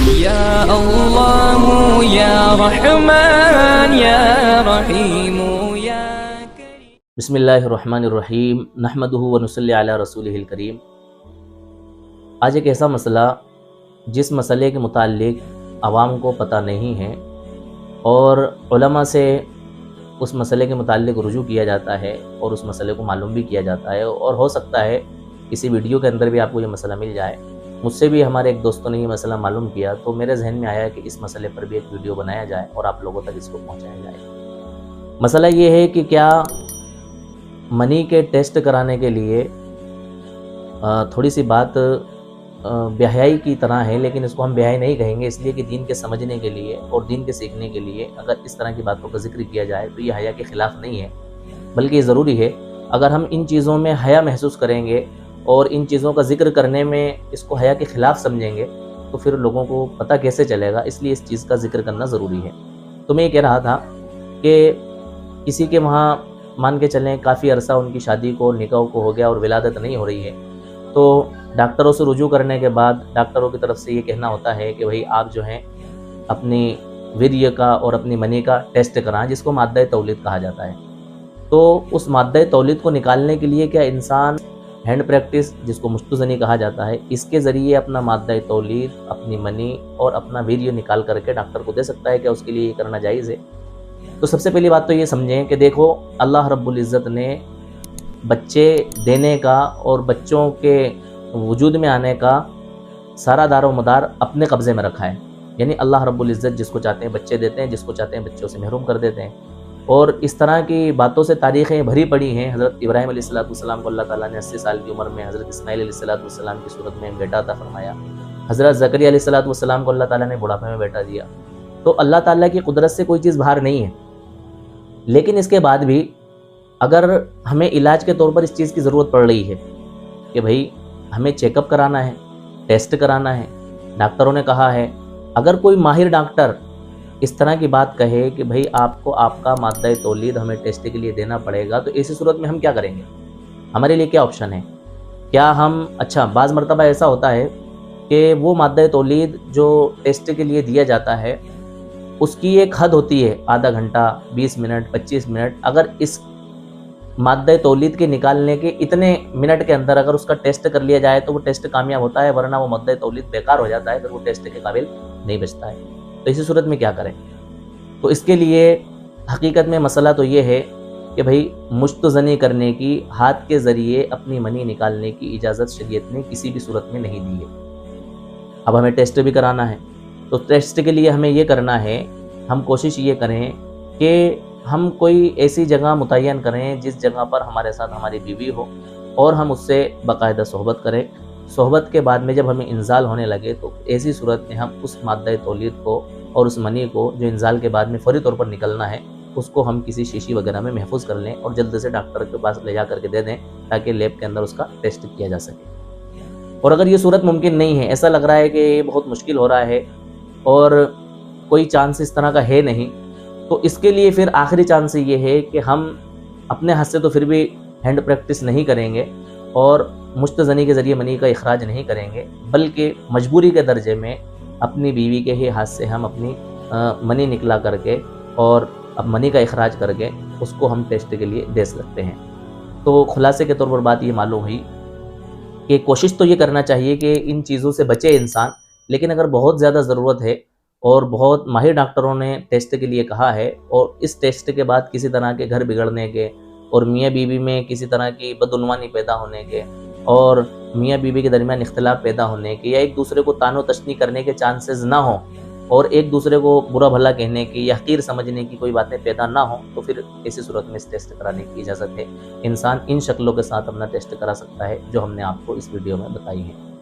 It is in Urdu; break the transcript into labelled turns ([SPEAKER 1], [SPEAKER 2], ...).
[SPEAKER 1] یا اللہ یا رحمان یا رحیم یا کریم۔
[SPEAKER 2] بسم اللہ الرحمن الرحیم، نحمدہ ونصلی علی رسولہ الکریم۔ آج ایک ایسا مسئلہ جس مسئلے کے متعلق عوام کو پتہ نہیں ہے اور علماء سے اس مسئلے کے متعلق رجوع کیا جاتا ہے اور اس مسئلے کو معلوم بھی کیا جاتا ہے، اور ہو سکتا ہے کسی ویڈیو کے اندر بھی آپ کو یہ مسئلہ مل جائے۔ مجھ سے بھی ہمارے ایک دوستوں نے یہ مسئلہ معلوم کیا تو میرے ذہن میں آیا کہ اس مسئلے پر بھی ایک ویڈیو بنایا جائے اور آپ لوگوں تک اس کو پہنچایا جائے۔ مسئلہ یہ ہے کہ کیا منی کے ٹیسٹ کرانے کے لیے تھوڑی سی بات بے حیائی کی طرح ہے، لیکن اس کو ہم بے حیائی نہیں کہیں گے، اس لیے کہ دین کے سمجھنے کے لیے اور دین کے سیکھنے کے لیے اگر اس طرح کی باتوں کا ذکر کیا جائے تو یہ حیا کے خلاف نہیں ہے، بلکہ یہ ضروری ہے۔ اگر ہم ان چیزوں میں حیا محسوس کریں گے اور ان چیزوں کا ذکر کرنے میں اس کو حیا کے خلاف سمجھیں گے تو پھر لوگوں کو پتہ کیسے چلے گا، اس لیے اس چیز کا ذکر کرنا ضروری ہے۔ تو میں یہ کہہ رہا تھا کہ کسی کے وہاں مان کے چلیں کافی عرصہ ان کی شادی کو نکاح کو ہو گیا اور ولادت نہیں ہو رہی ہے، تو ڈاکٹروں سے رجوع کرنے کے بعد ڈاکٹروں کی طرف سے یہ کہنا ہوتا ہے کہ بھئی آپ جو ہیں اپنی ویریہ کا اور اپنی منی کا ٹیسٹ کرائیں، جس کو مادہ تولید کہا جاتا ہے۔ تو اس مادہ تولید کو نکالنے کے لیے کیا انسان ہینڈ پریکٹس، جس کو مشت زنی کہا جاتا ہے، اس کے ذریعے اپنا مادہ تولید، اپنی منی اور اپنا ویریہ نکال کر کے ڈاکٹر کو دے سکتا ہے؟ کیا اس کے لیے یہ کرنا جائز ہے؟ تو سب سے پہلی بات تو یہ سمجھیں کہ دیکھو، اللہ رب العزت نے بچے دینے کا اور بچوں کے وجود میں آنے کا سارا دار و مدار اپنے قبضے میں رکھا ہے، یعنی اللہ رب العزت جس کو چاہتے ہیں بچے دیتے ہیں، جس کو چاہتے ہیں بچوں سے محروم کر دیتے ہیں، اور اس طرح کی باتوں سے تاریخیں بھری پڑی ہیں۔ حضرت ابراہیم علیہ السلام کو اللہ تعالیٰ نے 80 سال کی عمر میں حضرت اسماعیل علیہ السلام کی صورت میں بیٹا عطا فرمایا۔ حضرت زکریا علیہ السلام کو اللہ تعالیٰ نے بڑھاپے میں بیٹا دیا۔ تو اللہ تعالیٰ کی قدرت سے کوئی چیز باہر نہیں ہے، لیکن اس کے بعد بھی اگر ہمیں علاج کے طور پر اس چیز کی ضرورت پڑ رہی ہے کہ بھئی ہمیں چیک اپ کرانا ہے، ٹیسٹ کرانا ہے، ڈاکٹروں نے کہا ہے، اگر کوئی ماہر ڈاکٹر اس طرح کی بات کہے کہ بھئی آپ کو آپ کا مادہ تولید ہمیں ٹیسٹ کے لیے دینا پڑے گا، تو ایسی صورت میں ہم کیا کریں گے؟ ہمارے لیے کیا آپشن ہے؟ کیا ہم بعض مرتبہ ایسا ہوتا ہے کہ وہ مادہ تولید جو ٹیسٹ کے لیے دیا جاتا ہے اس کی ایک حد ہوتی ہے، آدھا گھنٹہ، 20 منٹ، 25 منٹ، اگر اس مادہ تولید کے نکالنے کے اتنے منٹ کے اندر اگر اس کا ٹیسٹ کر لیا جائے تو وہ ٹیسٹ کامیاب ہوتا ہے، ورنہ وہ مادہ تولید بیکار ہو جاتا ہے، پھر وہ ٹیسٹ کے قابل نہیں بچتا ہے۔ تو اسی صورت میں کیا کریں؟ تو اس کے لیے حقیقت میں مسئلہ تو یہ ہے کہ بھئی مشت زنی کرنے کی، ہاتھ کے ذریعے اپنی منی نکالنے کی اجازت شریعت نے کسی بھی صورت میں نہیں دی ہے۔ اب ہمیں ٹیسٹ بھی کرانا ہے، تو ٹیسٹ کے لیے ہمیں یہ کرنا ہے، ہم کوشش یہ کریں کہ ہم کوئی ایسی جگہ متعین کریں جس جگہ پر ہمارے ساتھ ہماری بیوی ہو اور ہم اس سے باقاعدہ صحبت کریں۔ صحبت کے بعد میں جب ہمیں انزال ہونے لگے تو ایسی صورت میں ہم اس مادہ تولید کو اور اس منی کو جو انزال کے بعد میں فوری طور پر نکلنا ہے اس کو ہم کسی شیشی وغیرہ میں محفوظ کر لیں اور جلد سے ڈاکٹر کے پاس لے جا کر کے دے دیں تاکہ لیب کے اندر اس کا ٹیسٹ کیا جا سکے۔ اور اگر یہ صورت ممکن نہیں ہے، ایسا لگ رہا ہے کہ یہ بہت مشکل ہو رہا ہے اور کوئی چانس اس طرح کا ہے نہیں، تو اس کے لیے پھر آخری چانس یہ ہے کہ ہم اپنے ہاتھ سے تو پھر بھی ہینڈ پریکٹس نہیں کریں گے اور مشت زنی کے ذریعے منی کا اخراج نہیں کریں گے، بلکہ مجبوری کے درجے میں اپنی بیوی کے ہی ہاتھ سے ہم اپنی منی نکلا کر کے اور اب منی کا اخراج کر کے اس کو ہم ٹیسٹ کے لیے دے سکتے ہیں۔ تو خلاصے کے طور پر بات یہ معلوم ہوئی کہ کوشش تو یہ کرنا چاہیے کہ ان چیزوں سے بچے انسان، لیکن اگر بہت زیادہ ضرورت ہے اور بہت ماہر ڈاکٹروں نے ٹیسٹ کے لیے کہا ہے اور اس ٹیسٹ کے بعد کسی طرح کے گھر بگڑنے کے اور میاں بیوی میں کسی طرح کی بدعنوانی پیدا ہونے کے اور میاں بیوی کے درمیان اختلاف پیدا ہونے کے یا ایک دوسرے کو طعن و تشنیع کرنے کے چانسز نہ ہوں اور ایک دوسرے کو برا بھلا کہنے کی یا حقیر سمجھنے کی کوئی باتیں پیدا نہ ہوں، تو پھر ایسی صورت میں اس ٹیسٹ کرانے کی اجازت ہے۔ انسان ان شکلوں کے ساتھ اپنا ٹیسٹ کرا سکتا ہے جو ہم نے آپ کو اس ویڈیو میں بتائی ہیں۔